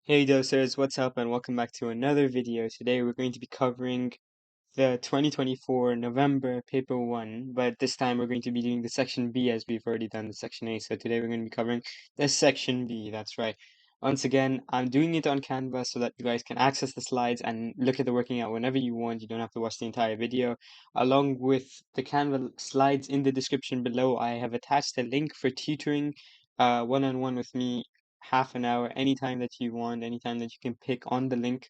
Hey dosers, what's up and welcome back to another video. Today we're going to be covering the 2024 November paper 1, but this time we're going to be doing the section B as we've already done the section A. So today we're going to be covering the section B. That's right. Once again, I'm doing it on Canva so that you guys can access the slides and look at the working out whenever you want. You don't have to watch the entire video. Along with the Canva slides in the description below, I have attached a link for tutoring one-on-one with me, half an hour, anytime that you want, anytime that you can pick on the link,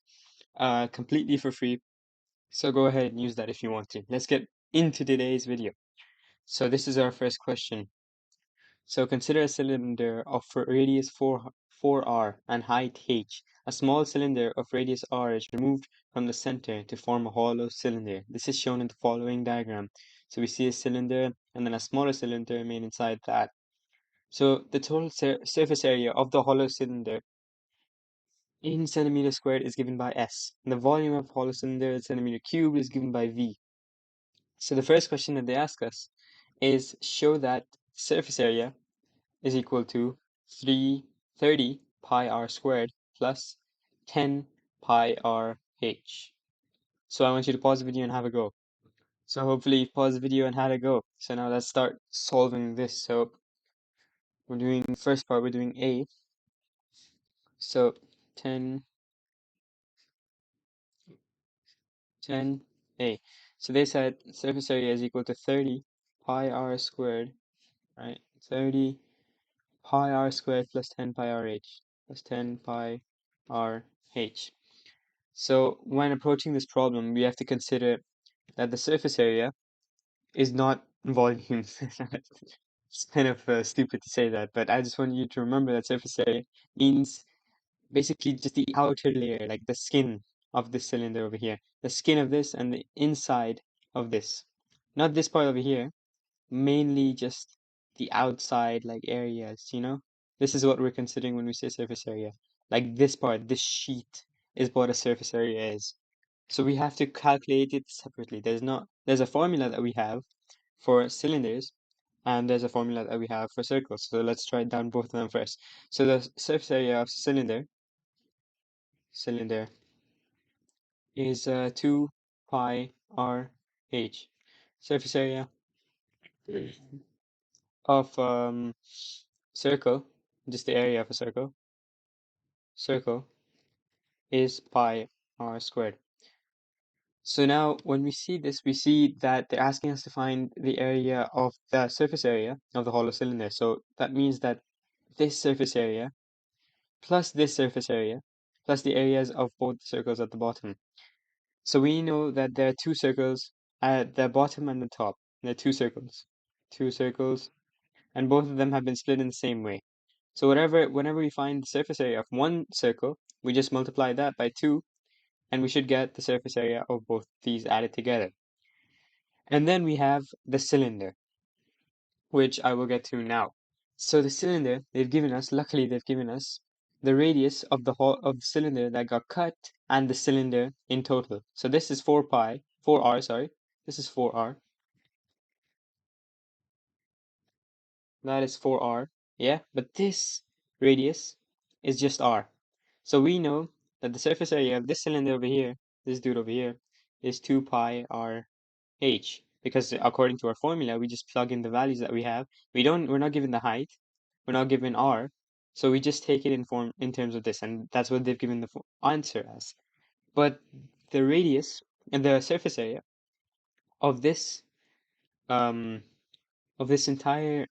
completely for free. So go ahead and use that if you want to. Let's get into today's video. So this is our first question. So consider a cylinder of radius 4r and height h. A small cylinder of radius r is removed from the center to form a hollow cylinder. This is shown in the following diagram. So we see a cylinder and then a smaller cylinder made inside that. So the total surface area of the hollow cylinder in centimeter squared is given by S. And the volume of hollow cylinder in centimeter cubed is given by V. So the first question that they ask us is show that surface area is equal to 330 pi r squared plus 10 pi r h. So I want you to pause the video and have a go. So hopefully you pause the video and had a go. So now let's start solving this. So we're doing first part, we're doing A. So 10 A. So they said surface area is equal to 30 pi r squared, right? 30 pi r squared plus 10 pi r h plus 10 pi r h. So when approaching this problem, we have to consider that the surface area is not volume. It's kind of stupid to say that, but I just want you to remember that surface area means basically just the outer layer, like the skin of this cylinder over here. The skin of this and the inside of this. Not this part over here, mainly just the outside like areas, you know? This is what we're considering when we say surface area. Like this part, this sheet is what a surface area is. So we have to calculate it separately. There's a formula that we have for cylinders and there's a formula that we have for circles. So let's write down both of them first. So the surface area of cylinder is 2 pi r h. Surface area of circle, just the area of a circle is pi r squared. So now when we see this, we see that they're asking us to find the area of the surface area of the hollow cylinder. So that means that this surface area plus this surface area plus the areas of both circles at the bottom. So we know that there are two circles at the bottom and the top. There are two circles, and both of them have been split in the same way. So whenever we find the surface area of one circle, we just multiply that by 2, and we should get the surface area of both these added together. And then we have the cylinder, which I will get to now. So the cylinder, luckily they've given us the radius of the whole of the cylinder that got cut and the cylinder in total. So this is 4r, sorry. This is 4r. That is 4r. Yeah, but this radius is just r. So we know that the surface area of this cylinder over here, this dude over here, is 2 pi r h. Because according to our formula, we just plug in the values that we have. We're not given the height, we're not given r, so we just take it in terms of this, and that's what they've given the answer as. But the radius and the surface area of this um of this entire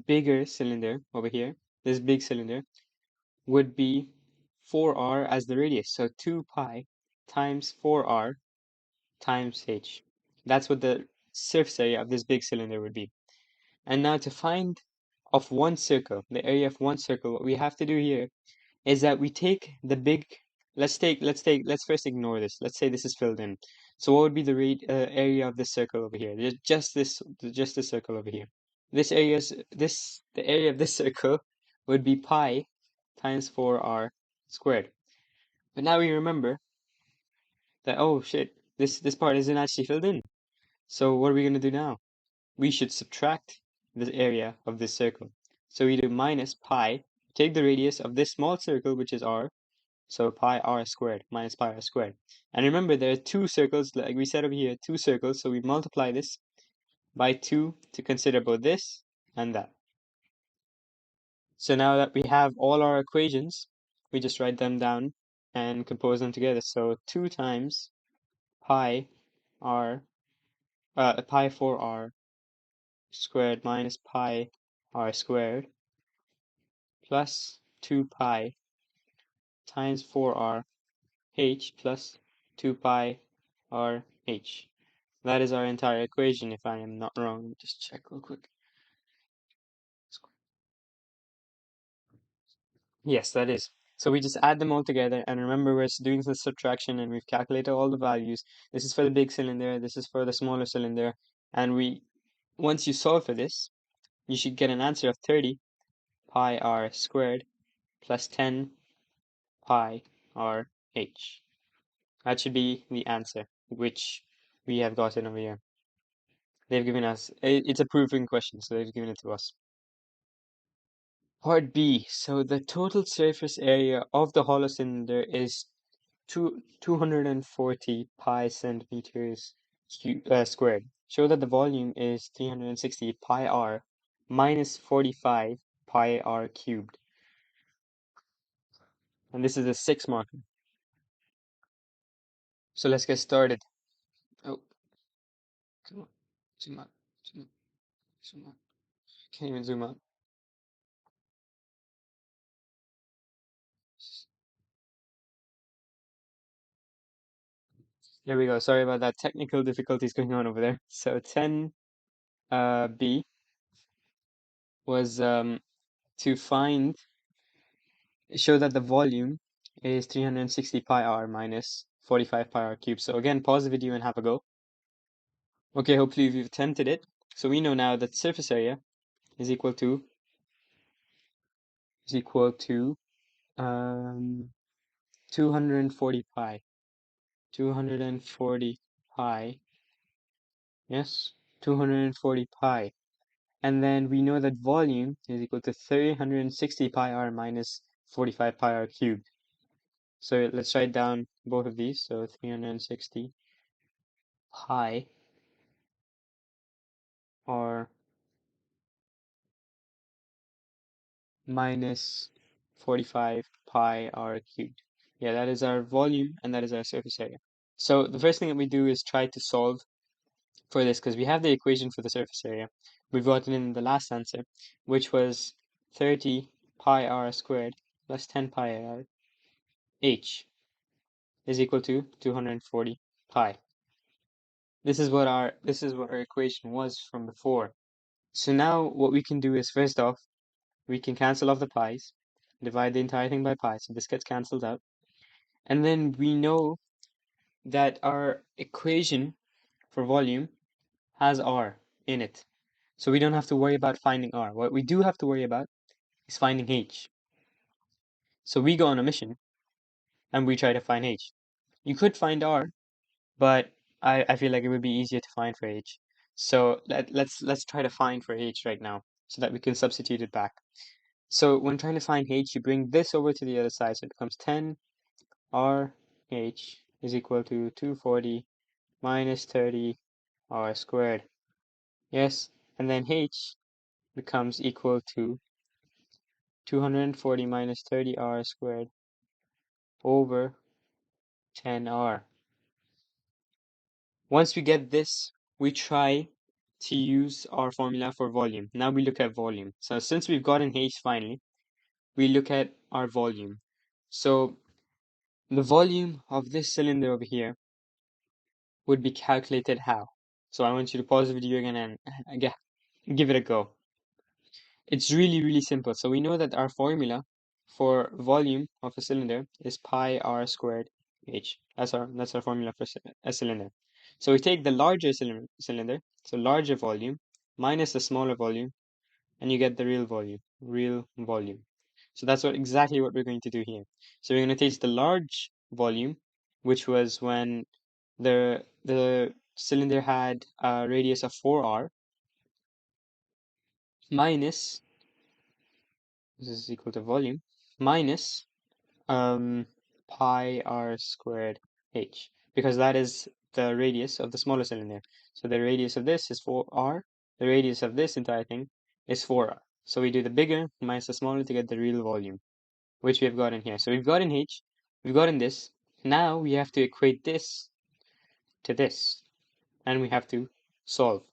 bigger cylinder over here, this big cylinder, would be 4r as the radius. So 2 pi times 4r times h. That's what the surface area of this big cylinder would be. And now to find of one circle, the area of one circle, what we have to do here is that we take the big, let's first ignore this. Let's say this is filled in. So what would be the area of this circle over here? Just this circle over here. The area of this circle would be pi times 4r squared. But now we remember that, oh shit, this part isn't actually filled in. So what are we going to do now? We should subtract the area of this circle. So we do minus pi, take the radius of this small circle, which is r, So pi r squared minus pi r squared. And remember, there are two circles, like we said over here, two circles. So we multiply this by 2 to consider both this and that. So now that we have all our equations, we just write them down and compose them together. So 2 times pi r, pi 4r squared minus pi r squared plus 2 pi times 4r h plus 2 pi r h. That is our entire equation, if I am not wrong. Let me just check real quick. Yes, that is. So we just add them all together, and remember we're doing the subtraction and we've calculated all the values. This is for the big cylinder, this is for the smaller cylinder, and once you solve for this, you should get an answer of 30 pi r squared plus 10 pi r h. That should be the answer, which we have gotten over here. They've given us, it's a proving question, so they've given it to us. Part B. So the total surface area of the hollow cylinder is 240 pi centimeters squared. Show that the volume is 360 pi r minus 45 pi r cubed. And this is a 6 marker. So let's get started. Oh, come on. Zoom out. Zoom out. Zoom out. Can't even zoom out. There we go. Sorry about that. Technical difficulties going on over there. So 10 B was to show that the volume is 360 pi r minus 45 pi r cubed. So again, pause the video and have a go. Okay, hopefully you've attempted it. So we know now that surface area is equal to 240 pi. 240 pi. Yes, 240 pi. And then we know that volume is equal to 360 pi r minus 45 pi r cubed. So let's write down both of these. So 360 pi r minus 45 pi r cubed. Yeah, that is our volume and that is our surface area. So the first thing that we do is try to solve for this because we have the equation for the surface area. We've gotten in the last answer, which was 30 pi r squared plus 10 pi r h is equal to 240 pi. This is what our equation was from before. So now what we can do is, first off, we can cancel off the pi's, divide the entire thing by pi, so this gets cancelled out. And then we know that our equation for volume has r in it. So we don't have to worry about finding r. What we do have to worry about is finding h. So we go on a mission and we try to find h. You could find r, but I feel like it would be easier to find for h. So let's try to find for h right now so that we can substitute it back. So when trying to find h, you bring this over to the other side, so it becomes 10 r h is equal to 240 minus 30 r squared. Yes, and then h becomes equal to 240 minus 30 r squared over 10r. Once we get this, we try to use our formula for volume. Now we look at volume. So since we've gotten h finally, we look at our volume. So the volume of this cylinder over here would be calculated how? So I want you to pause the video again and give it a go. It's really, really simple. So we know that our formula for volume of a cylinder is pi r squared h. That's our formula for a cylinder. So we take the larger cylinder, so larger volume, minus the smaller volume, and you get the real volume. So that's exactly what we're going to do here. So we're going to take the large volume, which was when the cylinder had a radius of 4r, minus, this is equal to volume, minus pi r squared h, because that is the radius of the smaller cylinder. So the radius of this is 4r, the radius of this entire thing is 4r. So we do the bigger minus the smaller to get the real volume, which we have gotten here. So we've gotten h, we've gotten this. Now we have to equate this to this, and we have to solve.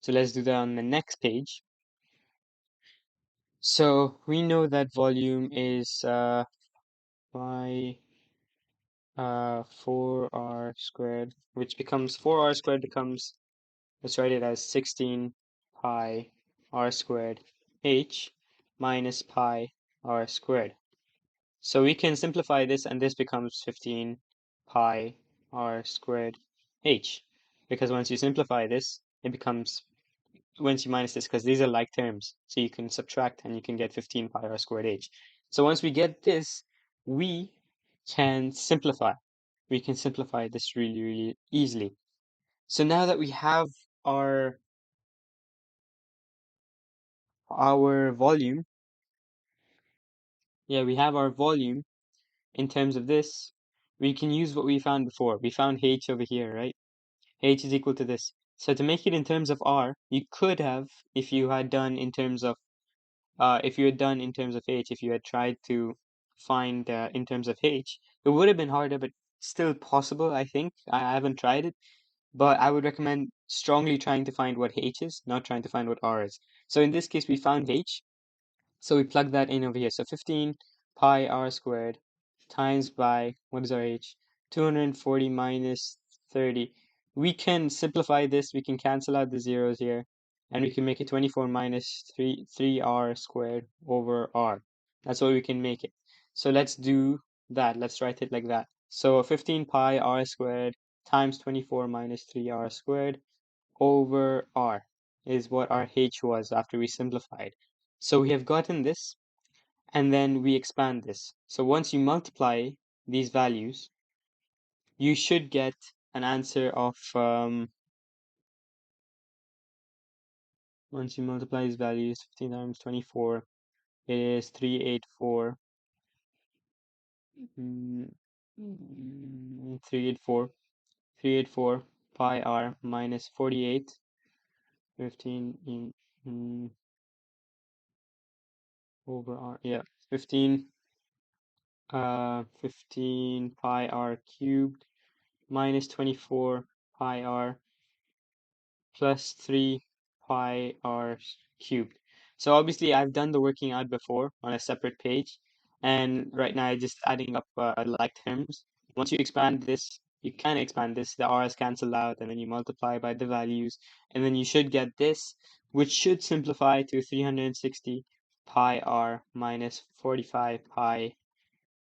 So let's do that on the next page. So we know that volume is pi 4r squared, which becomes 4r squared becomes, let's write it as 16 pi r squared h minus pi r squared. So we can simplify this, and this becomes 15 pi r squared h, because once you simplify this, it becomes, once you minus this, because these are like terms, so you can subtract and you can get 15 pi r squared h. So once we get this, we can simplify. We can simplify this really, really easily. So now that we have our volume, we have our volume in terms of this, we can use what we found before. We found h over here, right? H is equal to this. So to make it in terms of r, you could have, if you had done in terms of if you had done in terms of h, if you had tried to find in terms of h, it would have been harder, but still possible, I think. I haven't tried it, but I would recommend strongly trying to find what h is, not trying to find what r is. So in this case, we found h, so we plug that in over here. So 15 pi r squared times by, what is our h? 240 minus 30. We can simplify this. We can cancel out the zeros here. And we can make it 24 minus 3r squared over r. That's what we can make it. So let's do that. Let's write it like that. So 15 pi r squared times 24 minus 3r squared over r is what our h was after we simplified. So we have gotten this, and then we expand this. So once you multiply these values, you should get an answer of, once you multiply these values, 15 times 24 is 384, 384, 384 pi r minus 48, 15 over r, 15 15 pi r cubed minus 24 pi r plus 3 pi r cubed. So obviously I've done the working out before on a separate page, and right now I'm just adding up like terms. Once you expand this, you can expand this, the r's cancel out, and then you multiply by the values, and then you should get this, which should simplify to 360 pi r minus 45 pi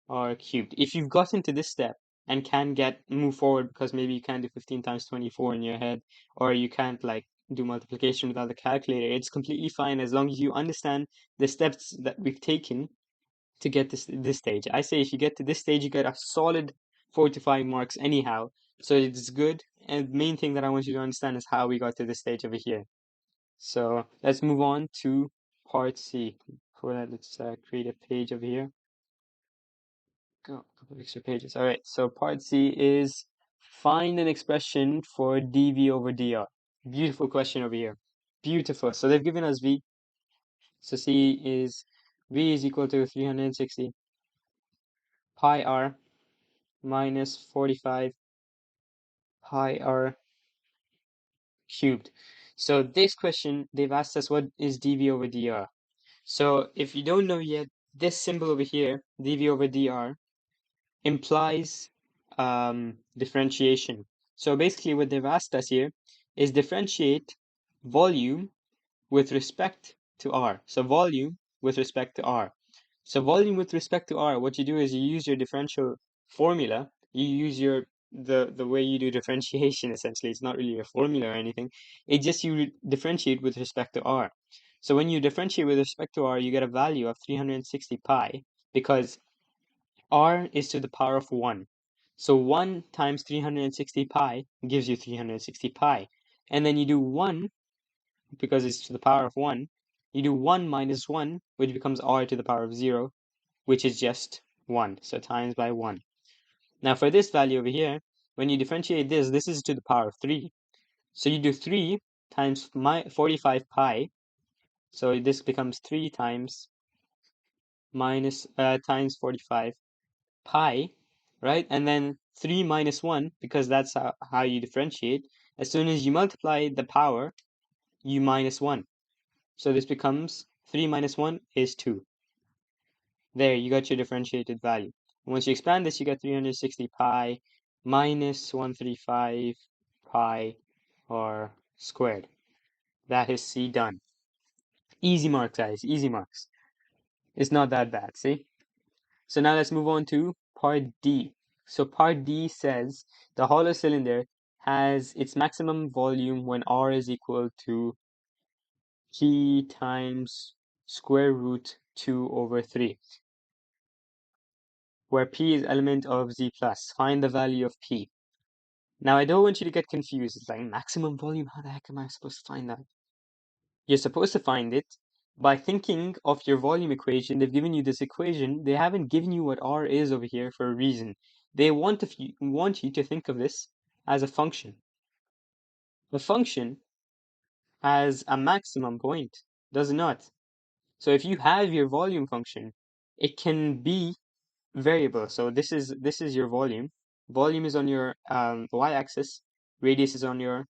r cubed. If you've gotten to this step and can move forward, because maybe you can't do 15 times 24 in your head, or you can't like do multiplication without the calculator, it's completely fine as long as you understand the steps that we've taken to get this stage. I say if you get to this stage, you get a solid 4 to 5 marks anyhow. So it's good. And the main thing that I want you to understand is how we got to this stage over here. So let's move on to part C. For that, let's create a page over here. Go, a couple extra pages. All right, so part C is find an expression for dV over dr. Beautiful question over here. Beautiful. So they've given us V. So C is V is equal to 360 pi r minus 45 pi r cubed. So this question, they've asked us what is dV over dr. So if you don't know yet, this symbol over here, dV over dr, implies differentiation. So basically what they've asked us here is differentiate volume with respect to r. So volume with respect to r. So volume with respect to r, what you do is you use your differential formula. You use the way you do differentiation, essentially. It's not really a formula or anything. It's just you differentiate with respect to r. So when you differentiate with respect to r, you get a value of 360 pi, because r is to the power of 1. So 1 times 360 pi gives you 360 pi. And then you do 1, because it's to the power of 1, you do 1 minus 1, which becomes r to the power of 0, which is just 1. So times by 1. Now for this value over here, when you differentiate this, this is to the power of 3. So you do 3 times 45 pi. So this becomes 3 times times 45 pi, right? And then 3 minus 1, because that's how you differentiate. As soon as you multiply the power, you minus 1. So this becomes 3 minus 1 is 2. There, you got your differentiated value. And once you expand this, you get 360 pi minus 135 pi or squared. That is C done. Easy marks, guys, easy marks. It's not that bad, see? So now let's move on to part D. So part D says the hollow cylinder has its maximum volume when R is equal to P times square root 2 over 3, where P is element of Z plus. Find the value of P. Now I don't want you to get confused. It's like maximum volume, how the heck am I supposed to find that? You're supposed to find it by thinking of your volume equation. They've given you this equation. They haven't given you what R is over here for a reason. They want you to think of this as a function. The function has a maximum point, does it not? So if you have your volume function, it can be variable. So this is your volume. Volume is on your y-axis. Radius is on your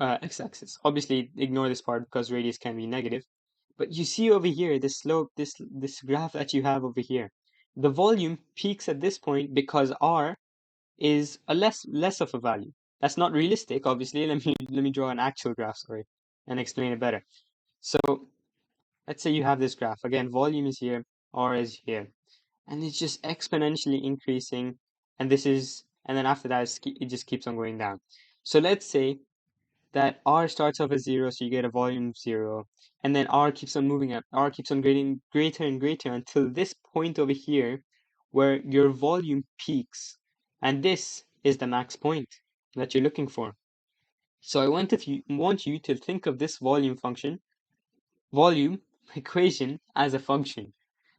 x-axis. Obviously, ignore this part because radius can be negative. But you see over here, this slope, this graph that you have over here. The volume peaks at this point because R is a less of a value. That's not realistic, obviously. Let me draw an actual graph, sorry, and explain it better. So let's say you have this graph. Again, volume is here, R is here, and it's just exponentially increasing, and then after that, it just keeps on going down. So let's say that R starts off as 0, so you get a volume of 0, and then R keeps on moving up. R keeps on getting greater and greater until this point over here where your volume peaks. And this is the max point that you're looking for. So I want you to think of this volume equation as a function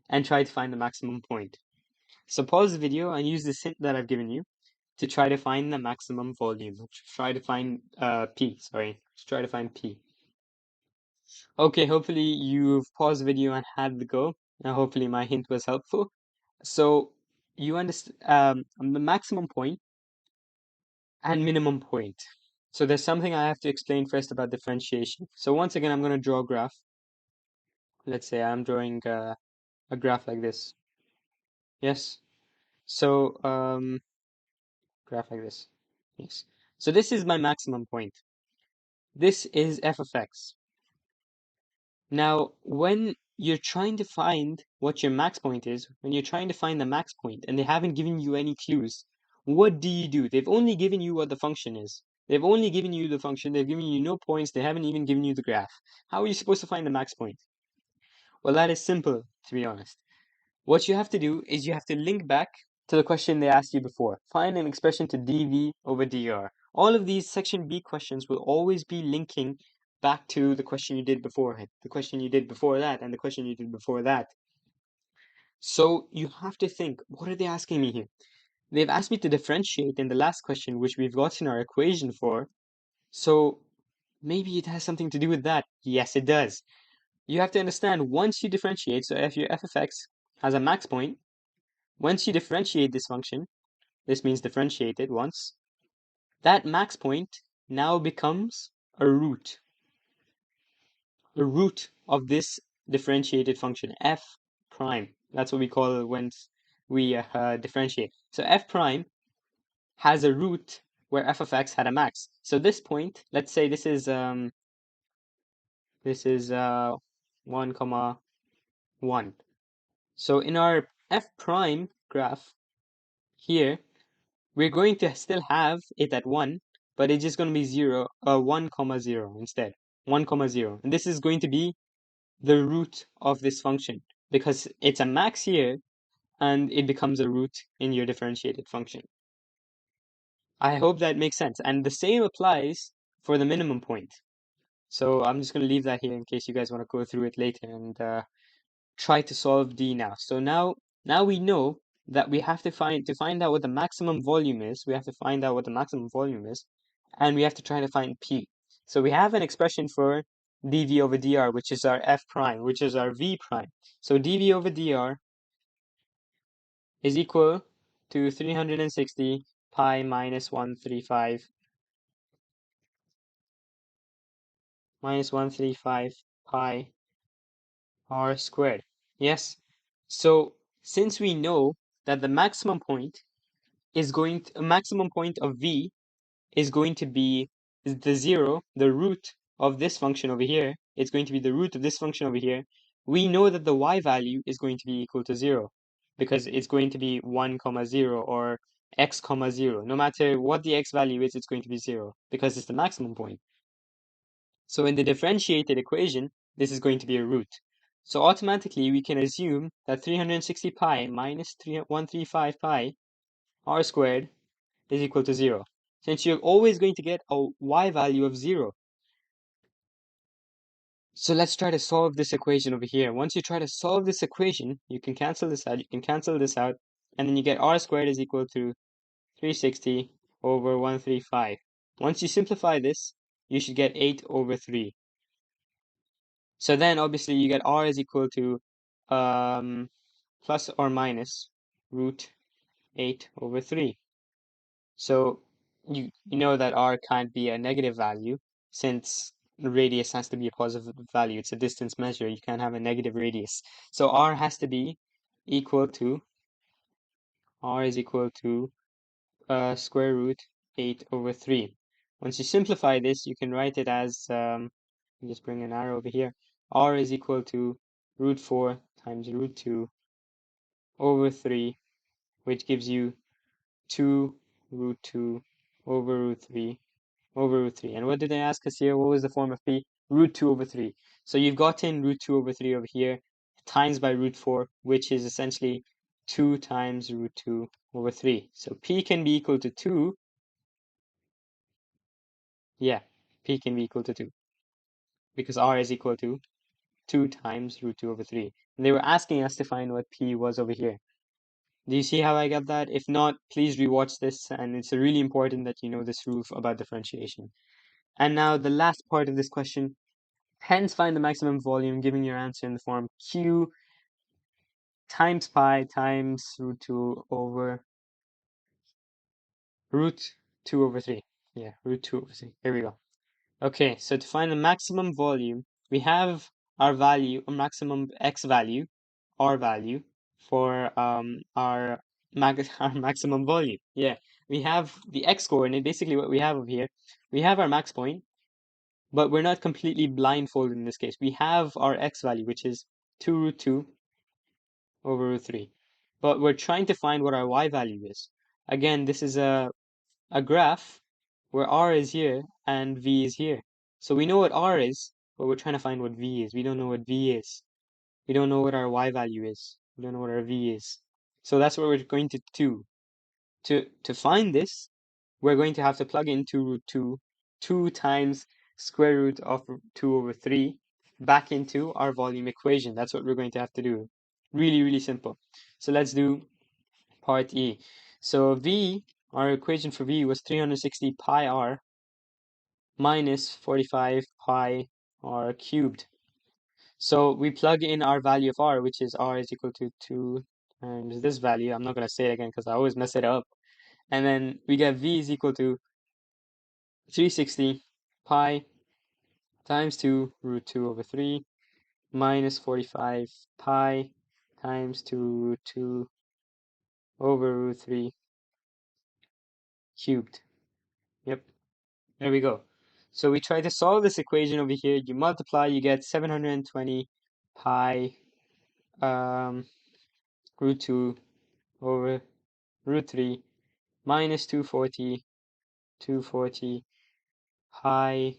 and try to find the maximum point. So pause the video and use this hint that I've given you to try to find the maximum volume. Try to find P, sorry. Try to find P. Okay, hopefully you've paused the video and had the go. And hopefully my hint was helpful. So you understand the maximum point and minimum point. So there's something I have to explain first about differentiation. So once again, I'm going to draw a graph. Let's say I'm drawing a graph like this. Yes. So graph like this. Yes. So this is my maximum point. This is f of x. Now, when you're trying to find what your max point is, when you're trying to find the max point and they haven't given you any clues, what do? They've only given you what the function is. They've only given you the function. They've given you no points. They haven't even given you the graph. How are you supposed to find the max point? Well, that is simple, to be honest. What you have to do is you have to link back to the question they asked you before. Find an expression to dv over dr. All of these section B questions will always be linking back to the question you did before it, the question you did before that, and the question you did before that. So you have to think, what are they asking me here? They've asked me to differentiate in the last question, which we've gotten our equation for. So maybe it has something to do with that. Yes, it does. You have to understand, once you differentiate, so if your f of x has a max point, once you differentiate this function, this means differentiate it once, that max point now becomes a root of this differentiated function, f prime. That's what we call it when we differentiate. So f prime has a root where f of x had a max. So this point, let's say this is 1, comma 1. So in our f prime graph here, we're going to still have it at 1, but it's just going to be 0, 1, comma 0 instead. 1, comma 0. And this is going to be the root of this function because it's a max here and it becomes a root in your differentiated function. I hope that makes sense. And the same applies for the minimum point. So I'm just going to leave that here in case you guys want to go through it later and try to solve D now. So now we know that we have to find out what the maximum volume is. We have to find out what the maximum volume is, and we have to try to find P. So we have an expression for dV over dr, which is our F prime, which is our V prime. So dV over dr is equal to 360 pi minus 135 pi r squared. Yes. So since we know that the maximum point maximum point of V is going to be the zero, the root of this function over here. It's going to be the root of this function over here. We know that the y value is going to be equal to 0 because it's going to be 1 comma 0 or x comma 0. No matter what the x value is, it's going to be 0 because it's the maximum point. So in the differentiated equation, this is going to be a root. So automatically we can assume that 360 pi minus 135 pi r squared is equal to 0. Since you're always going to get a y value of 0. So let's try to solve this equation over here. Once you try to solve this equation, you can cancel this out, and then you get r squared is equal to 360 over 135. Once you simplify this, you should get 8 over 3. So then obviously you get r is equal to plus or minus root 8 over 3. So you know that r can't be a negative value since the radius has to be a positive value. It's a distance measure. You can't have a negative radius. So r has to be equal to, r is equal to square root 8 over 3. Once you simplify this, you can write it as, just bring an arrow over here. R is equal to root 4 times root 2 over 3, which gives you 2 root 2 over root 3 over root 3. And what did they ask us here? What was the form of P? Root 2 over 3. So you've gotten root 2 over 3 over here times by root 4, which is essentially 2 times root 2 over 3. So P can be equal to 2. Yeah, P can be equal to 2 because R is equal to 2 times root 2 over 3. And they were asking us to find what P was over here. Do you see how I got that? If not, please rewatch this, and it's really important that you know this rule about differentiation. And now the last part of this question, hence find the maximum volume, giving your answer in the form Q times pi times root 2 over 3. Yeah, root 2 over 3. Here we go. Okay, so to find the maximum volume, we have our value, a maximum x value, r value, for our maximum volume. Yeah, we have the x coordinate, basically what we have over here. We have our max point, but we're not completely blindfolded in this case. We have our x value, which is 2 root 2 over root 3. But we're trying to find what our y value is. Again, this is a graph where r is here and v is here. So we know what r is, but we're trying to find what v is. We don't know what v is. We don't know what our y value is. We don't know what our v is. So that's what we're going to do. To find this, we're going to have to plug in 2 root 2, 2 times square root of 2 over 3 back into our volume equation. That's what we're going to have to do. Really, really simple. So let's do part E. So V, our equation for V was 360 pi r minus 45 pi r cubed. So we plug in our value of r, which is r is equal to 2 times this value. I'm not going to say it again because I always mess it up. And then we get V is equal to 360 pi times 2 root 2 over 3 minus 45 pi times 2 root 2 over root 3 cubed. Yep, there we go. So we try to solve this equation over here. You multiply, you get 720 pi root 2 over root 3 minus 240 pi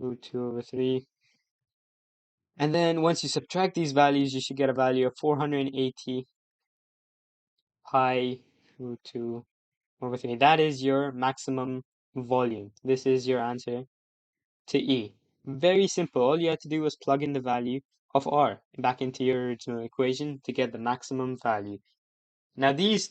root 2 over 3. And then once you subtract these values, you should get a value of 480 pi root 2 over 3. That is your maximum volume. This is your answer to E. Very simple. All you have to do was plug in the value of R back into your original equation to get the maximum value. Now these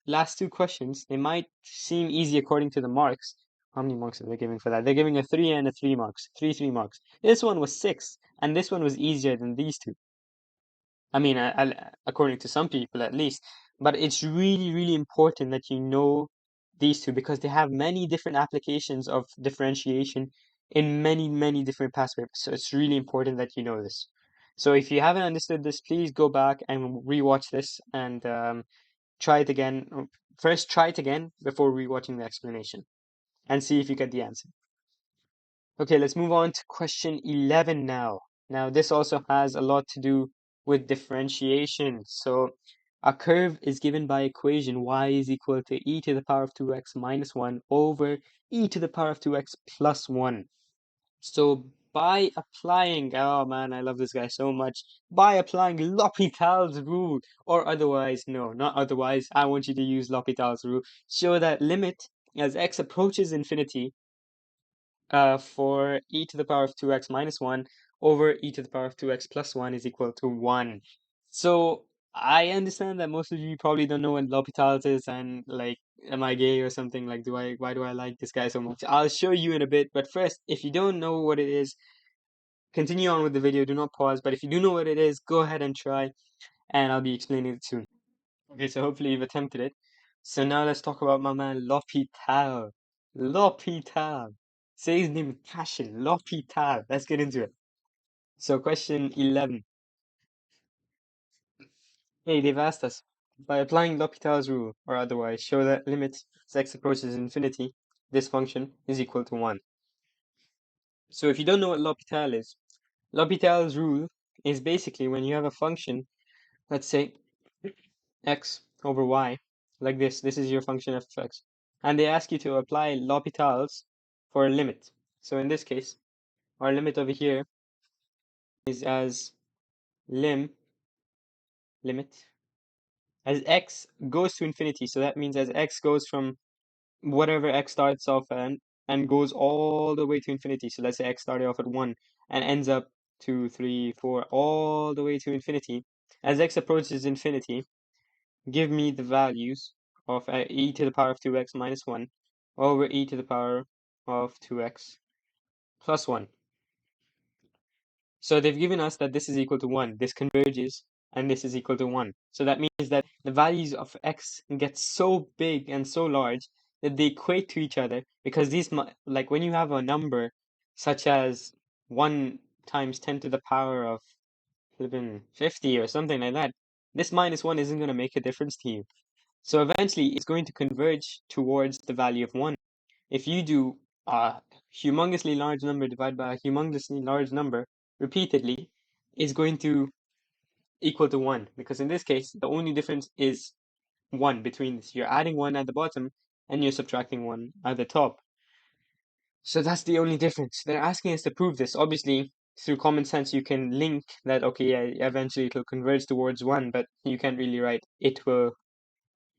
last two questions, they might seem easy according to the marks. How many marks are they giving for that? They're giving a 3 and a 3 marks. 3 marks. This one was 6, and this one was easier than these two. I mean, according to some people at least. But it's really, really important that you know these two because they have many different applications of differentiation in many, many different past papers. So it's really important that you know this. So if you haven't understood this, please go back and rewatch this and try it again. First, try it again before rewatching the explanation and see if you get the answer. Okay, let's move on to question 11 now. Now, this also has a lot to do with differentiation. So, a curve is given by equation y is equal to e to the power of 2x minus 1 over e to the power of 2x plus 1. So, by applying, oh man, I love this guy so much. By applying L'Hopital's rule, or otherwise, no, not otherwise, I want you to use L'Hopital's rule, show that limit as x approaches infinity for e to the power of 2x minus 1 over e to the power of 2x plus 1 is equal to 1. So I understand that most of you probably don't know what L'Hopital's is and like, am I gay or something? Like, why do I like this guy so much? I'll show you in a bit, but first, if you don't know what it is, continue on with the video, do not pause. But if you do know what it is, go ahead and try, and I'll be explaining it soon. Okay, so hopefully you've attempted it. So now let's talk about my man L'Hopital. L'Hopital. Say his name with passion. L'Hopital. Let's get into it. So question 11. Hey, they've asked us, by applying L'Hopital's rule, or otherwise, show that limit as x approaches infinity, this function is equal to 1. So if you don't know what L'Hopital is, L'Hopital's rule is basically when you have a function, let's say x over y, like this is your function f of x, and they ask you to apply L'Hopital's for a limit. So in this case, our limit over here is as limit as x goes to infinity. So that means as x goes from whatever x starts off and goes all the way to infinity. So let's say x started off at 1 and ends up 2, 3, 4, all the way to infinity. As x approaches infinity, give me the values of e to the power of 2x minus 1 over e to the power of 2x plus 1. So they've given us that this is equal to 1. This converges, and this is equal to 1. So that means that the values of x get so big and so large that they equate to each other because these, like when you have a number such as 1 times 10 to the power of 50 or something like that, this minus 1 isn't going to make a difference to you. So eventually it's going to converge towards the value of 1. If you do a humongously large number divided by a humongously large number repeatedly, is going to equal to 1. Because in this case, the only difference is 1 between this. You're adding 1 at the bottom and you're subtracting 1 at the top. So that's the only difference. They're asking us to prove this. Obviously, through common sense, you can link that, okay, yeah, eventually it will converge towards 1, but you can't really write it will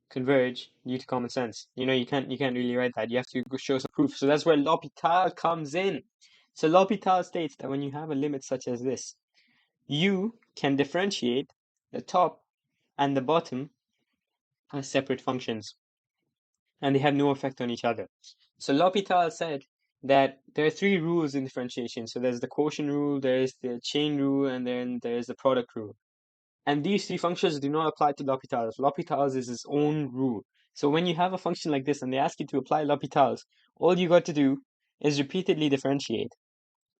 converge due to common sense. You know, you can't really write that. You have to show some proof. So that's where L'Hopital comes in. So L'Hopital states that when you have a limit such as this, you can differentiate the top and the bottom as separate functions, and they have no effect on each other. So L'Hopital said that there are 3 rules in differentiation. So there's the quotient rule, there's the chain rule, and then there's the product rule. And these 3 functions do not apply to L'Hopital's. L'Hopital's is its own rule. So when you have a function like this and they ask you to apply L'Hopital's, all you got to do is repeatedly differentiate.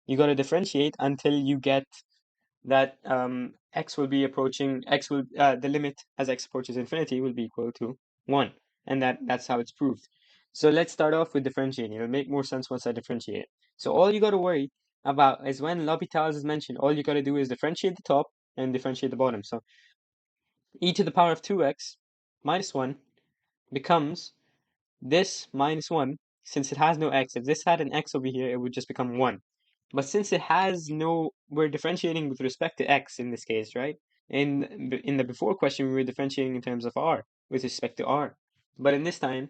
You got to differentiate until you get that x will be approaching, the limit as x approaches infinity will be equal to 1. And that's how it's proved. So let's start off with differentiating. It'll make more sense once I differentiate. So all you got to worry about is when L'Hopital's is mentioned, all you got to do is differentiate the top and differentiate the bottom. So e to the power of 2x minus 1 becomes this minus 1, since it has no x. If this had an x over here, it would just become 1. But since it has no, we're differentiating with respect to x in this case, right? In the before question, we were differentiating in terms of r, with respect to r. But in this time,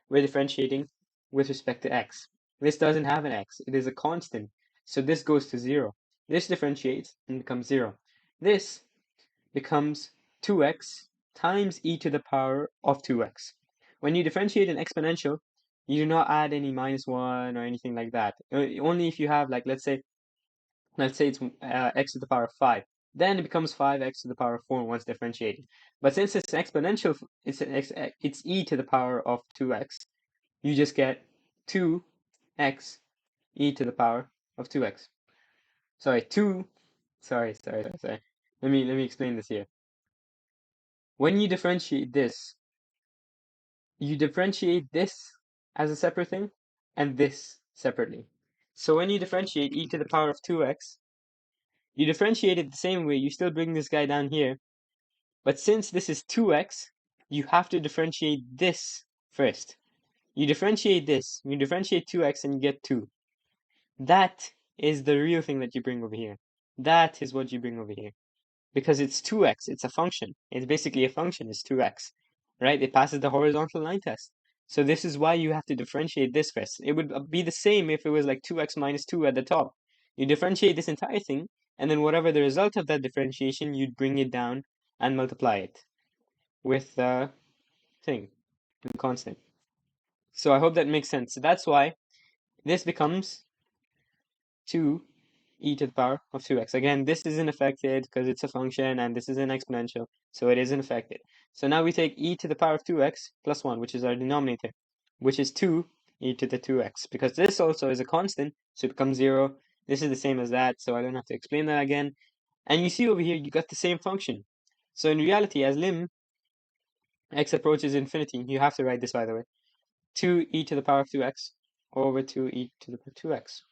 we're differentiating with respect to x. This doesn't have an x. It is a constant. So this goes to 0. This differentiates and becomes 0. This becomes 2x times e to the power of 2x. When you differentiate an exponential, you do not add any -1 or anything like that. Only if you have, like, let's say it's x to the power of 5. Then it becomes 5x to the power of 4 once differentiated. But since it's an exponential, it's e to the power of 2x. You just get 2x e to the power of 2x. Sorry, 2. Sorry. Let me explain this here. When you differentiate this, you differentiate this as a separate thing and this separately. So when you differentiate e to the power of 2x, you differentiate it the same way. You still bring this guy down here. But since this is 2x, you have to differentiate this first. You differentiate this. You differentiate 2x and you get 2. That is the real thing that you bring over here. That is what you bring over here. Because it's 2x. It's a function. It's basically a function. It's 2x. Right? It passes the horizontal line test. So this is why you have to differentiate this first. It would be the same if it was like 2x minus 2 at the top. You differentiate this entire thing, and then whatever the result of that differentiation, you'd bring it down and multiply it with the thing, the constant. So I hope that makes sense. So that's why this becomes 2 e to the power of 2x. Again, this isn't affected because it's a function and this is an exponential, so it isn't affected. So now we take e to the power of 2x plus 1, which is our denominator, which is 2 e to the 2x, because this also is a constant, so it becomes 0. This is the same as that, so I don't have to explain that again. And you see over here, you got the same function. So in reality, as lim x approaches infinity, you have to write this, by the way, 2 e to the power of 2x over 2 e to the power of 2x.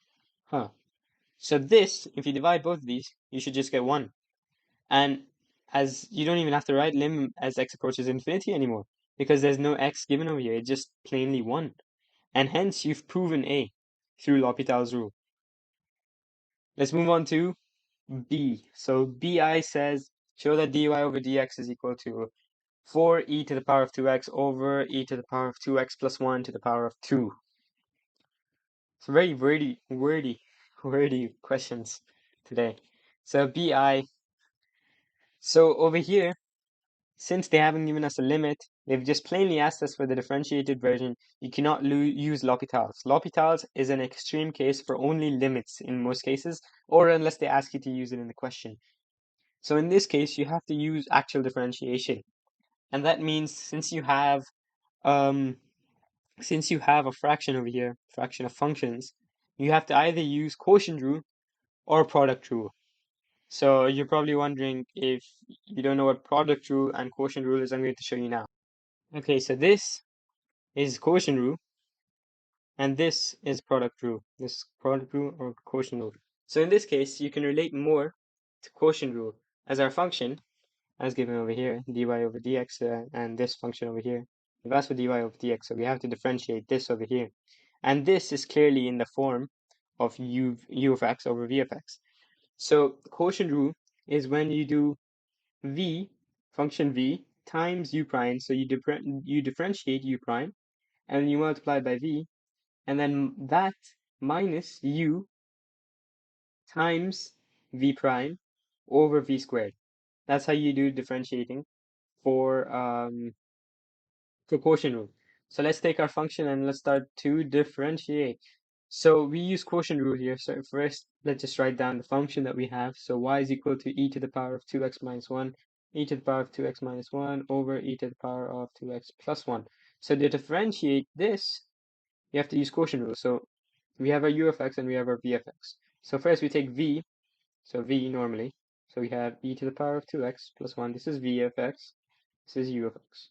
So this, if you divide both of these, you should just get 1. And as you don't even have to write lim as x approaches infinity anymore, because there's no x given over here, it's just plainly 1. And hence you've proven A through L'Hopital's rule. Let's move on to B. So BI says, show that dy over dx is equal to 4 e to the power of 2x over e to the power of 2x plus 1 to the power of 2. Some very wordy questions today. So BI. So over here, since they haven't given us a limit, they've just plainly asked us for the differentiated version. You cannot use L'Hopital's. L'Hopital's is an extreme case for only limits in most cases, or unless they ask you to use it in the question. So in this case, you have to use actual differentiation. And that means since you have a fraction over here, fraction of functions, you have to either use quotient rule or product rule. So you're probably wondering, if you don't know what product rule and quotient rule is, I'm going to show you now. Okay, so this is quotient rule, and this is product rule. This is product rule or quotient rule. So in this case, you can relate more to quotient rule as our function, as given over here, dy over dx, and this function over here. We've asked for dy over dx, so we have to differentiate this over here. And this is clearly in the form of u of x over v of x. So quotient rule is when you do v, function v, times u prime. So you differentiate u prime, and then you multiply by v, and then that minus u times v prime over v squared. That's how you do differentiating for quotient rule. So let's take our function and let's start to differentiate. So we use quotient rule here. So first, let's just write down the function that we have. So y is equal to e to the power of 2x minus 1, e to the power of 2x minus 1 over e to the power of 2x plus 1. So to differentiate this, you have to use quotient rule. So we have our u of x and we have our v of x. So first we take v, so v normally. So we have e to the power of 2x plus 1. This is v of x. This is u of x.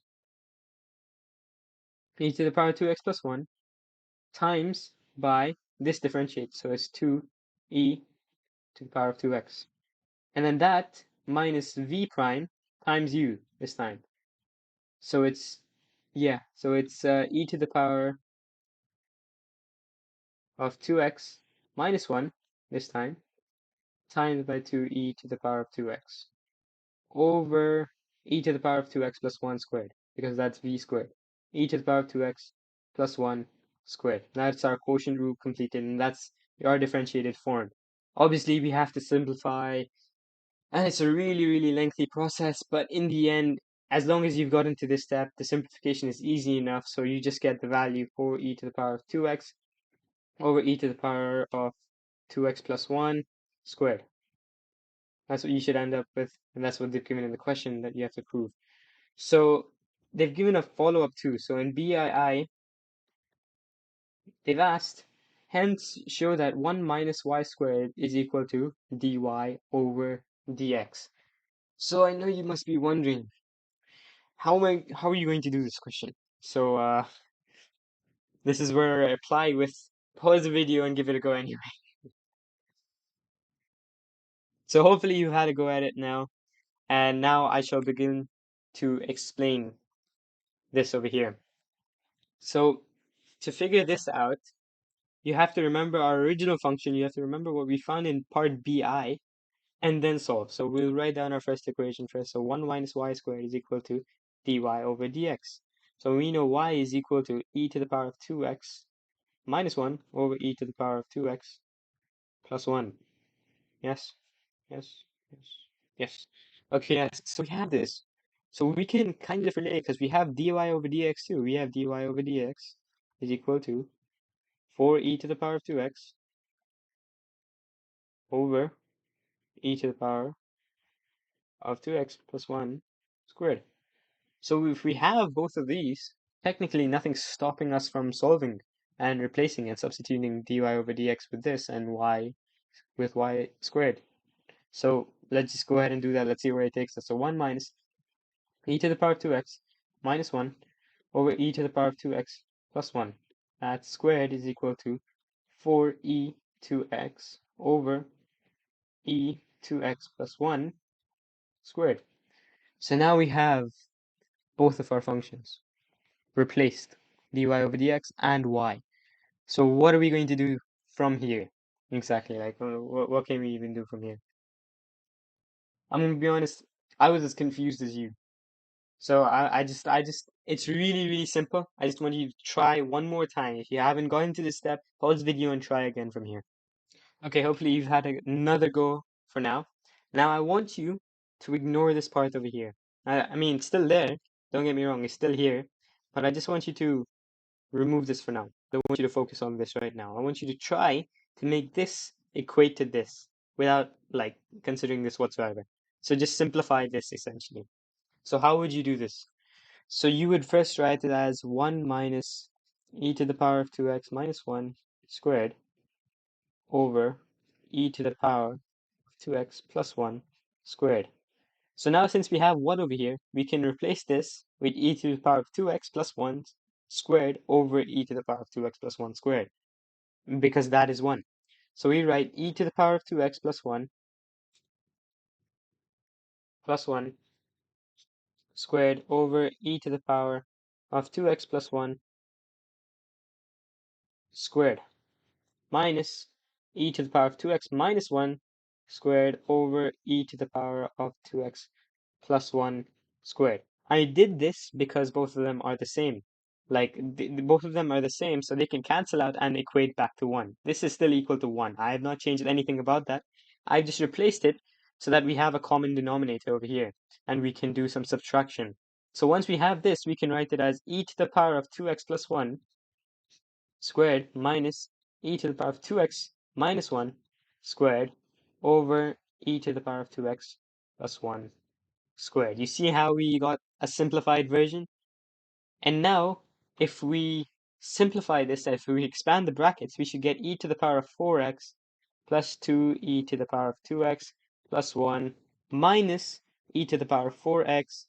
E to the power of 2x plus 1 times by this differentiate. So it's 2e to the power of 2x. And then that minus v prime times u this time. So it's, e to the power of 2x minus 1 this time, times by 2e to the power of 2x over e to the power of 2x plus 1 squared, because that's v squared. E to the power of 2x plus 1 squared. That's our quotient rule completed, and that's our differentiated form. Obviously, we have to simplify, and it's a really lengthy process, but in the end, as long as you've gotten to this step, the simplification is easy enough, so you just get the value 4e to the power of 2x over e to the power of 2x plus 1 squared. That's what you should end up with, and that's what they've given in the question that you have to prove. So they've given a follow-up too. So in BII, they've asked, hence show that 1 minus y squared is equal to dy over dx. So I know you must be wondering, how are you going to do this question? So this is where I apply with pause the video and give it a go anyway. So hopefully you've had a go at it now, and now I shall begin to explain this over here. So to figure this out, you have to remember our original function. You have to remember what we found in part BI and then solve. So we'll write down our first equation first. So 1 minus y squared is equal to dy over dx. So we know y is equal to e to the power of 2x minus 1 over e to the power of 2x plus 1. Yes, yes, yes, yes. Okay, yes. So we have this. So we can kind of relate because we have dy over dx too. We have dy over dx is equal to 4e to the power of 2x over e to the power of 2x plus 1 squared. So if we have both of these, technically nothing's stopping us from solving and replacing and substituting dy over dx with this and y with y squared. So let's just go ahead and do that. Let's see where it takes us. So 1 minus e to the power of 2x minus 1 over e to the power of 2x plus 1. That squared is equal to 4e 2x over e 2x plus 1 squared. So now we have both of our functions replaced, dy over dx and y. So what are we going to do from here? Exactly, like what can we even do from here? I'm gonna be honest, I was as confused as you. So it's really simple. I just want you to try one more time. If you haven't gotten to this step, pause the video and try again from here. Okay, hopefully you've had another go for now. Now I want you to ignore this part over here. I mean, it's still there. Don't get me wrong, it's still here. But I just want you to remove this for now. I don't want you to focus on this right now. I want you to try to make this equate to this without like considering this whatsoever. So just simplify this essentially. So how would you do this? So you would first write it as 1 minus e to the power of 2x minus 1 squared over e to the power of 2x plus 1 squared. So now since we have 1 over here, we can replace this with e to the power of 2x plus 1 squared over e to the power of 2x plus 1 squared, because that is 1. So we write e to the power of 2x plus 1 squared over e to the power of 2x plus 1 squared minus e to the power of 2x minus 1 squared over e to the power of 2x plus 1 squared. I did this because both of them are the same. Like, both of them are the same, so they can cancel out and equate back to 1. This is still equal to 1. I have not changed anything about that. I've just replaced it so that we have a common denominator over here, and we can do some subtraction. So once we have this, we can write it as e to the power of 2x plus 1 squared minus e to the power of 2x minus 1 squared over e to the power of 2x plus 1 squared. You see how we got a simplified version? And now, if we simplify this, if we expand the brackets, we should get e to the power of 4x plus 2e to the power of 2x plus 1 minus e to the power of 4x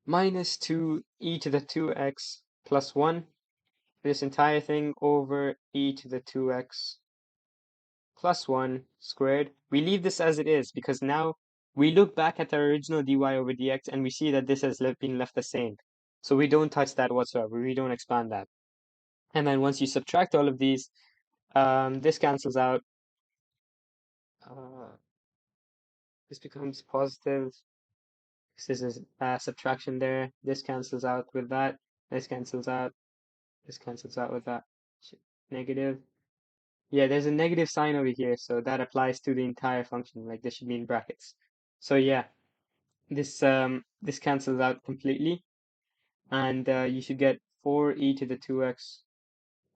minus 2e to the 2x plus 1. This entire thing over e to the 2x plus 1 squared. We leave this as it is because now we look back at our original dy over dx and we see that this has been left the same. So we don't touch that whatsoever. We don't expand that. And then once you subtract all of these, this cancels out. Uh, this becomes positive. This is subtraction there. This cancels out with that. This cancels out. This cancels out with that. Negative. Yeah, there's a negative sign over here, so that applies to the entire function. Like this should be in brackets. So yeah, this cancels out completely, and you should get 4e to the 2x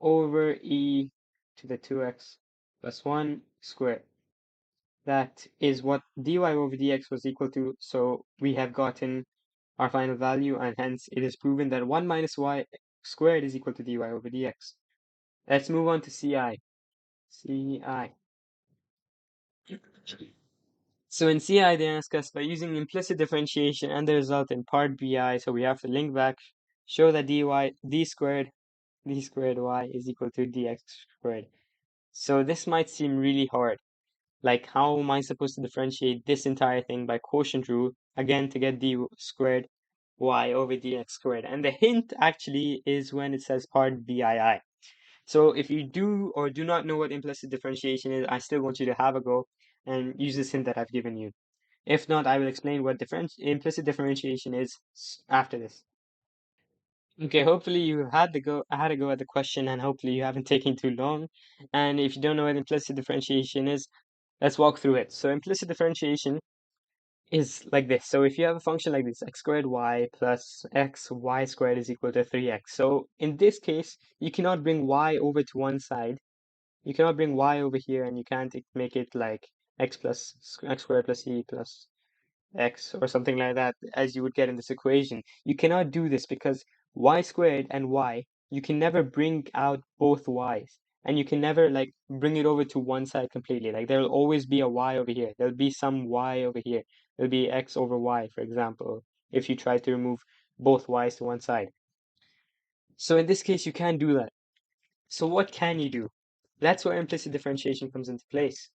over e to the 2x plus 1 squared. That is what dy over dx was equal to, so we have gotten our final value, and hence it is proven that 1 minus y squared is equal to dy over dx. Let's move on to CI. CI. So in CI, they ask us by using implicit differentiation and the result in part BI, so we have to link back, show that d squared y is equal to dx squared. So this might seem really hard. Like, how am I supposed to differentiate this entire thing by quotient rule, again, to get d squared y over dx squared? And the hint actually is when it says part BII. So if you do or do not know what implicit differentiation is, I still want you to have a go and use this hint that I've given you. If not, I will explain what implicit differentiation is after this. Okay, hopefully you had a go at the question, and hopefully you haven't taken too long. And if you don't know what implicit differentiation is, let's walk through it. So implicit differentiation is like this. So if you have a function like this, x squared y plus x y squared is equal to 3x. So in this case, you cannot bring y over to one side. You cannot bring y over here, and you can't make it like x squared plus e plus x or something like that, as you would get in this equation. You cannot do this because y squared and y, you can never bring out both y's, and you can never like bring it over to one side completely. Like, there'll always be a y over here, there'll be some y over here, there'll be x over y, for example, if you try to remove both y's to one side. So in this case, you can't do that. So what can you do? That's where implicit differentiation comes into place.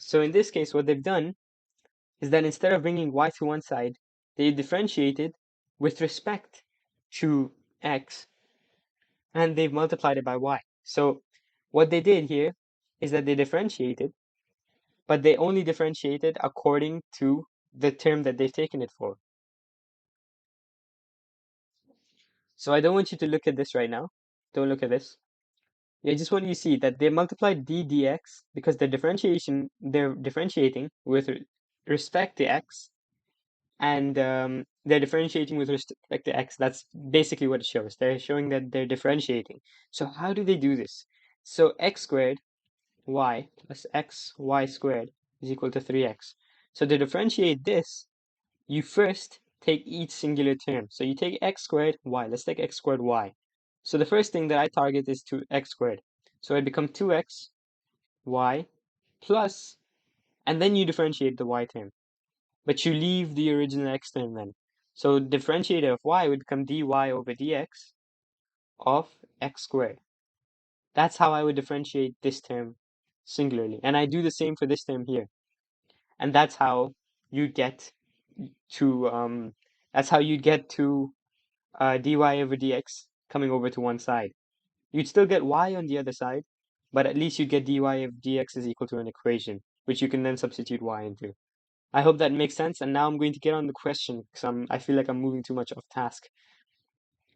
So in this case, what they've done is that instead of bringing y to one side, they differentiated with respect to x, and they've multiplied it by y. So what they did here is that they differentiated, but they only differentiated according to the term that they've taken it for. So I don't want you to look at this right now. Don't look at this. I just want you to see that they multiplied d dx because they're differentiating with respect to x, and they're differentiating with respect to x. That's basically what it shows. They're showing that they're differentiating. So how do they do this? So x squared y plus x y squared is equal to 3x. So to differentiate this, you first take each singular term. So you take x squared y. Let's take x squared y. So the first thing that I target is to x squared. So it becomes 2x y plus, and then you differentiate the y term, but you leave the original x term then. So differentiator of y would become dy over dx of x squared. That's how I would differentiate this term singularly. And I do the same for this term here. And that's how you get to dy over dx coming over to one side. You'd still get y on the other side, but at least you get dy of dx is equal to an equation, which you can then substitute y into. I hope that makes sense. And now I'm going to get on the question because I feel like I'm moving too much off task.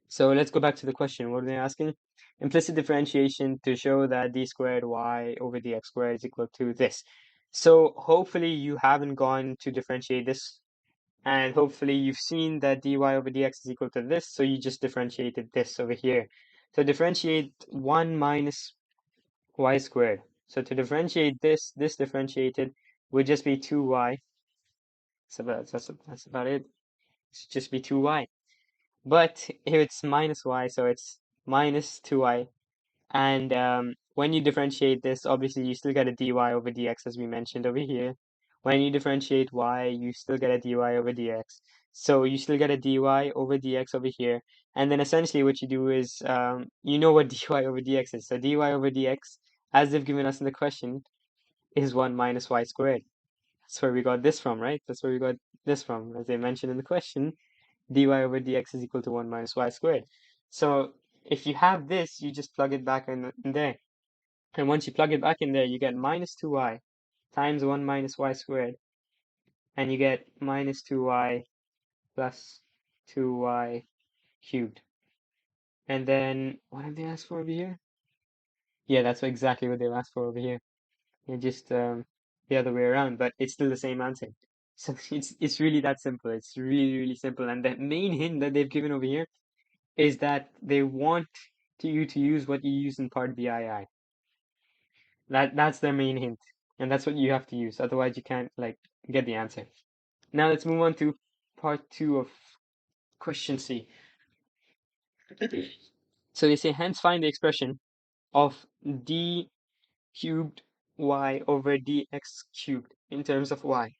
So let's go back to the question. What are they asking? Implicit differentiation to show that d squared y over dx squared is equal to this. So hopefully you haven't gone to differentiate this, and hopefully you've seen that dy over dx is equal to this, so you just differentiated this over here. So differentiate 1 minus y squared. So to differentiate this differentiated would just be 2y. So that's about it. It should just be 2y. But here it's minus y, so it's minus 2y. And when you differentiate this, obviously you still get a dy over dx, as we mentioned over here. When you differentiate y, you still get a dy over dx. So you still get a dy over dx over here. And then essentially what you do is, you know what dy over dx is. So dy over dx, as they've given us in the question, is 1 minus y squared. That's where we got this from, right? That's where we got this from. As they mentioned in the question, dy over dx is equal to 1 minus y squared. So if you have this, you just plug it back in there. And once you plug it back in there, you get minus 2y times 1 minus y squared. And you get minus 2y plus 2y cubed. And then, what have they asked for over here? Yeah, that's exactly what they've asked for over here. Just the other way around, but it's still the same answer. So it's really that simple. It's really, really simple. And the main hint that they've given over here is that they want you to use what you use in part BII. That's their main hint. And that's what you have to use. Otherwise you can't like get the answer. Now let's move on to part 2 of question C. So they say hence find the expression of d cubed y over dx cubed in terms of y.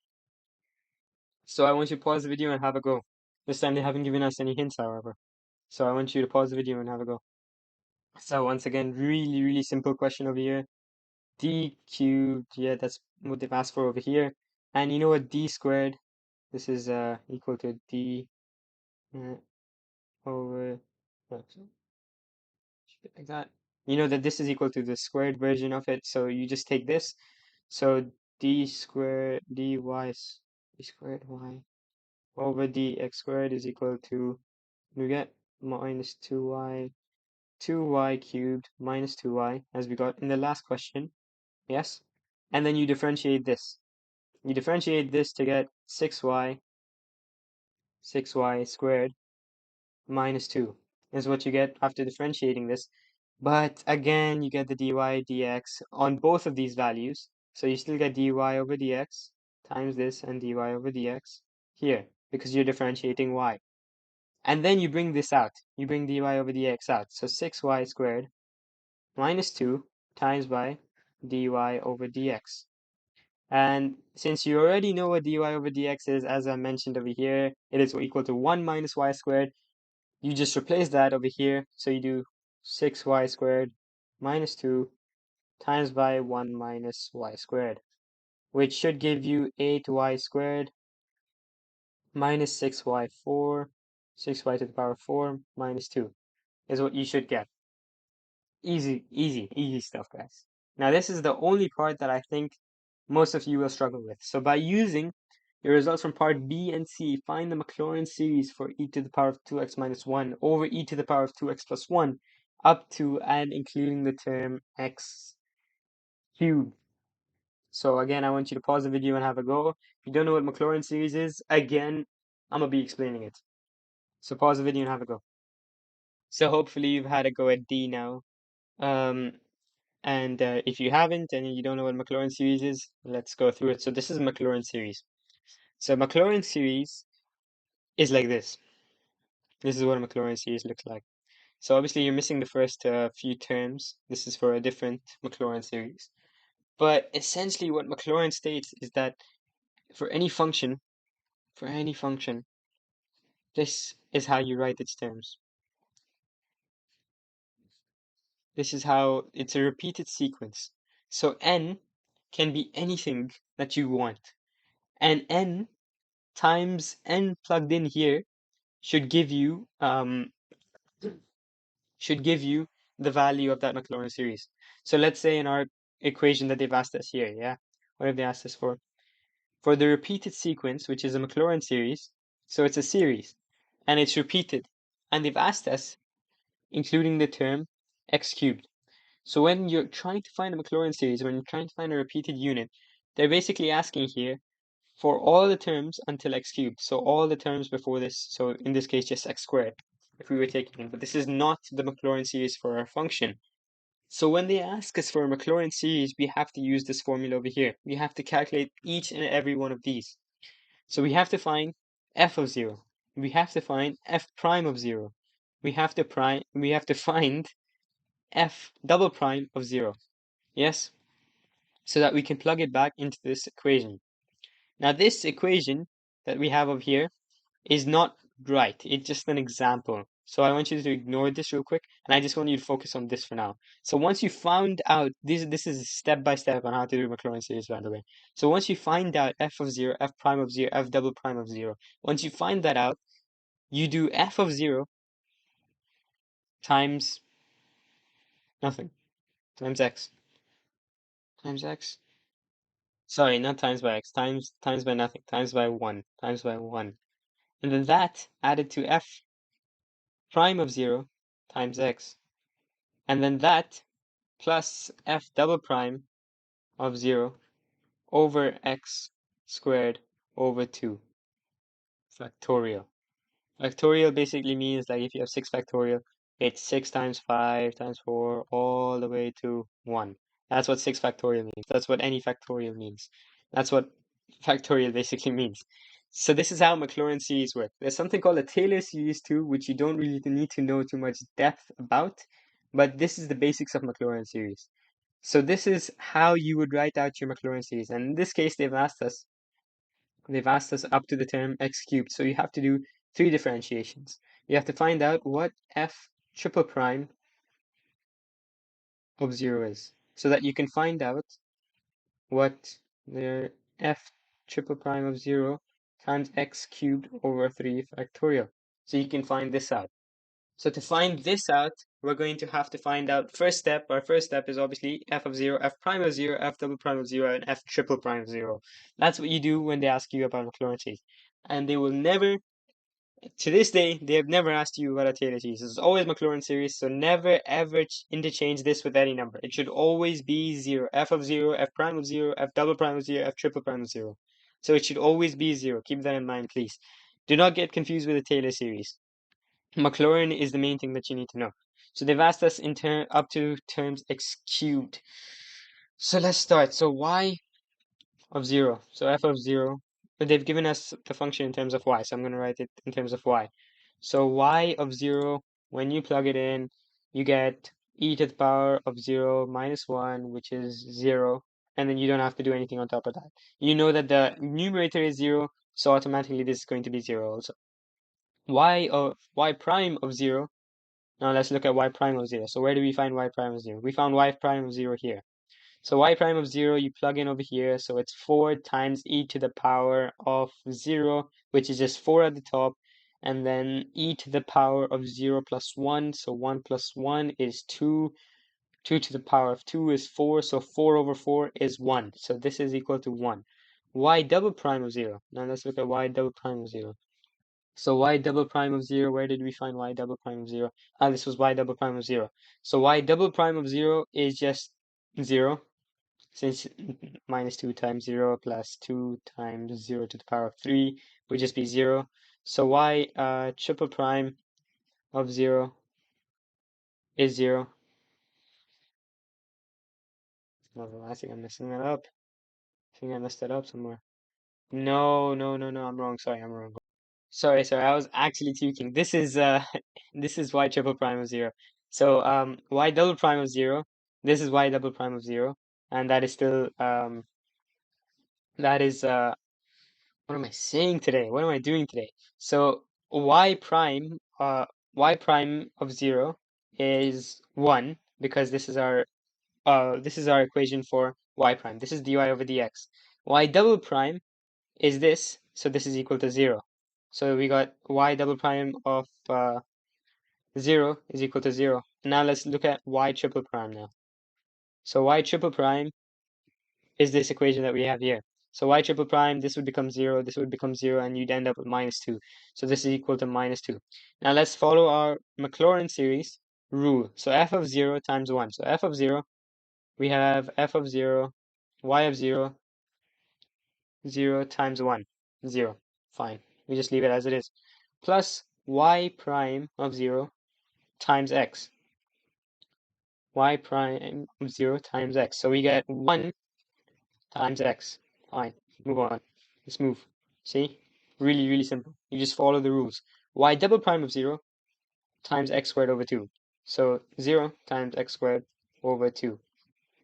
So I want you to pause the video and have a go. This time they haven't given us any hints, however. So I want you to pause the video and have a go. So once again, really, really simple question over here. D cubed, yeah, that's what they've asked for over here. And you know what, d squared, this is equal to d uh, over, like that. You know that this is equal to the squared version of it, so you just take this. So d squared dy d squared y over dx squared is equal to, we get minus 2y cubed minus 2y, as we got in the last question. Yes? And then you differentiate this. You differentiate this to get 6y squared minus 2 is what you get after differentiating this. But again, you get the dy dx on both of these values. So you still get dy over dx times this and dy over dx here because you're differentiating y. And then you bring this out. You bring dy over dx out. So 6y squared minus 2 times by dy over dx. And since you already know what dy over dx is, as I mentioned over here, it is equal to 1 minus y squared. You just replace that over here. So you do 6y squared minus 2 times by 1 minus y squared, which should give you 8y squared minus 6y 6y to the power 4 minus 2 is what you should get. Easy, easy, easy stuff, guys. Now, this is the only part that I think most of you will struggle with. So by using your results from part B and C, find the Maclaurin series for e to the power of 2x minus 1 over e to the power of 2x plus 1 up to and including the term x cubed. So again, I want you to pause the video and have a go. If you don't know what Maclaurin series is, again, I'm going to be explaining it. So pause the video and have a go. So hopefully you've had a go at D now. And if you haven't and you don't know what Maclaurin series is, let's go through it. So this is Maclaurin series. So Maclaurin series is like this. This is what a Maclaurin series looks like. So obviously you're missing the first few terms. This is for a different Maclaurin series. But essentially what Maclaurin states is that for any function, this is how you write its terms. This is how it's a repeated sequence. So n can be anything that you want. And n times n plugged in here should give you the value of that Maclaurin series. So let's say in our equation that they've asked us here, yeah? What have they asked us for? For the repeated sequence, which is a Maclaurin series, so it's a series, and it's repeated. And they've asked us, including the term x cubed. So when you're trying to find a Maclaurin series, when you're trying to find a repeated unit, they're basically asking here for all the terms until x cubed. So all the terms before this, so in this case, just x squared, if we were taking it. But this is not the Maclaurin series for our function. So when they ask us for a Maclaurin series, we have to use this formula over here. We have to calculate each and every one of these. So we have to find f of 0. We have to find f prime of 0. We have to find f double prime of 0. Yes? So that we can plug it back into this equation. Now this equation that we have over here is not right. It's just an example. So I want you to ignore this real quick, and I just want you to focus on this for now. So once you found out, this is step by step on how to do Maclaurin series, by the way. So once you find out f of 0, f prime of 0, f double prime of 0, once you find that out, you do f of 0 times nothing, times x, times x. Sorry, not times by x, times by nothing, times by 1, times by 1. And then that added to f prime of 0 times x. And then that plus f double prime of 0 over x squared over 2 factorial. Factorial basically means like if you have 6 factorial, it's 6 times 5 times 4 all the way to 1. That's what 6 factorial means. That's what any factorial means. That's what factorial basically means. So this is how Maclaurin series work. There's something called a Taylor series too, which you don't really need to know too much depth about, but this is the basics of Maclaurin series. So this is how you would write out your Maclaurin series. And in this case, they've asked us up to the term x cubed. So you have to do 3 differentiations. You have to find out what f triple prime of 0 is, so that you can find out what the f triple prime of 0 times x cubed over 3 factorial. So you can find this out. So to find this out, we're going to have to find out our first step is obviously f of 0, f prime of 0, f double prime of 0, and f triple prime of 0. That's what you do when they ask you about Maclaurin series. And they will never, to this day, they have never asked you about a Taylor series. It's always Maclaurin series, so never ever interchange this with any number. It should always be 0. F of 0, f prime of 0, f double prime of 0, f triple prime of 0. So it should always be 0. Keep that in mind, please. Do not get confused with the Taylor series. Maclaurin is the main thing that you need to know. So they've asked us in up to terms x cubed. So let's start. So y of 0. So f of 0. But they've given us the function in terms of y. So I'm going to write it in terms of y. So y of 0, when you plug it in, you get e to the power of 0 minus 1, which is 0. And then you don't have to do anything on top of that. You know that the numerator is 0, so automatically this is going to be 0 also. Y prime of 0. Now let's look at y prime of 0. So where do we find y prime of 0? We found y prime of 0 here. So y prime of 0, you plug in over here. So it's 4 times e to the power of 0, which is just 4 at the top. And then e to the power of 0 plus 1. So 1 plus 1 is 2. 2 to the power of 2 is 4. So 4 over 4 is 1. So this is equal to 1. Y double prime of 0. Now let's look at y double prime of 0. So y double prime of 0, where did we find y double prime of 0? This was y double prime of 0. So y double prime of 0 is just 0, since minus 2 times 0 plus 2 times 0 to the power of 3 would just be 0. So y triple prime of 0 is 0. Oh, I think I'm messing that up. I think I messed that up somewhere. No, I'm wrong. Sorry, I'm wrong. Sorry, I was actually tweaking. This is this is y triple prime of 0. So y double prime of 0, this is y double prime of 0, and that is still that is what am I saying today? What am I doing today? So y prime of 0 is 1, because this is our equation for y prime. This is dy over dx. Y double prime is this, so this is equal to 0. So we got y double prime of 0 is equal to 0. Now let's look at y triple prime now. So y triple prime is this equation that we have here. So y triple prime, this would become 0, this would become 0, and you'd end up with minus 2. So this is equal to minus 2. Now let's follow our Maclaurin series rule. So f of 0 times 1. So f of 0, we have f of 0, y of 0, 0 times 1, 0. Fine. We just leave it as it is. Plus y prime of 0 times x. Y prime of 0 times x. So we get 1 times x. Fine. Move on. Let's move. See? Really, really simple. You just follow the rules. Y double prime of 0 times x squared over 2. So 0 times x squared over 2.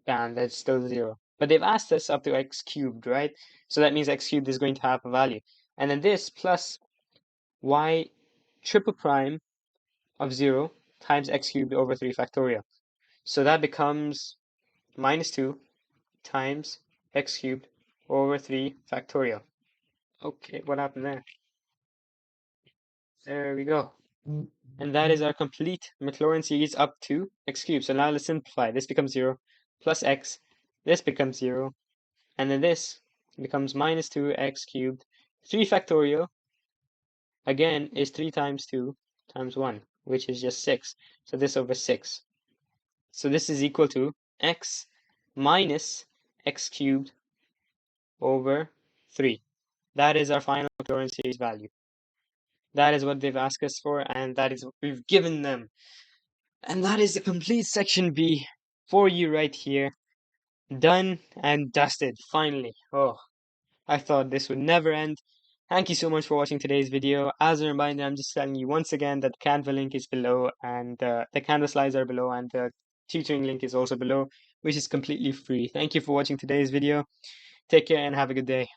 And that's still 0. But they've asked us up to x cubed, right? So that means x cubed is going to have a value. And then this plus y triple prime of 0 times x cubed over 3 factorial. So that becomes minus 2 times x cubed over 3 factorial. Okay, what happened there? There we go. And that is our complete Maclaurin series up to x cubed. So now let's simplify. This becomes 0 plus x. This becomes 0. And then this becomes minus 2x cubed. 3 factorial, again, is 3 times 2 times 1, which is just 6. So this over 6. So this is equal to x minus x cubed over 3. That is our final chlorine series value. That is what they've asked us for, and that is what we've given them. And that is the complete section B for you right here. Done and dusted, finally. Oh, I thought this would never end. Thank you so much for watching today's video. As a reminder, I'm just telling you once again that the Canva link is below, and the Canva slides are below, and the tutoring link is also below, which is completely free. Thank you for watching today's video. Take care and have a good day.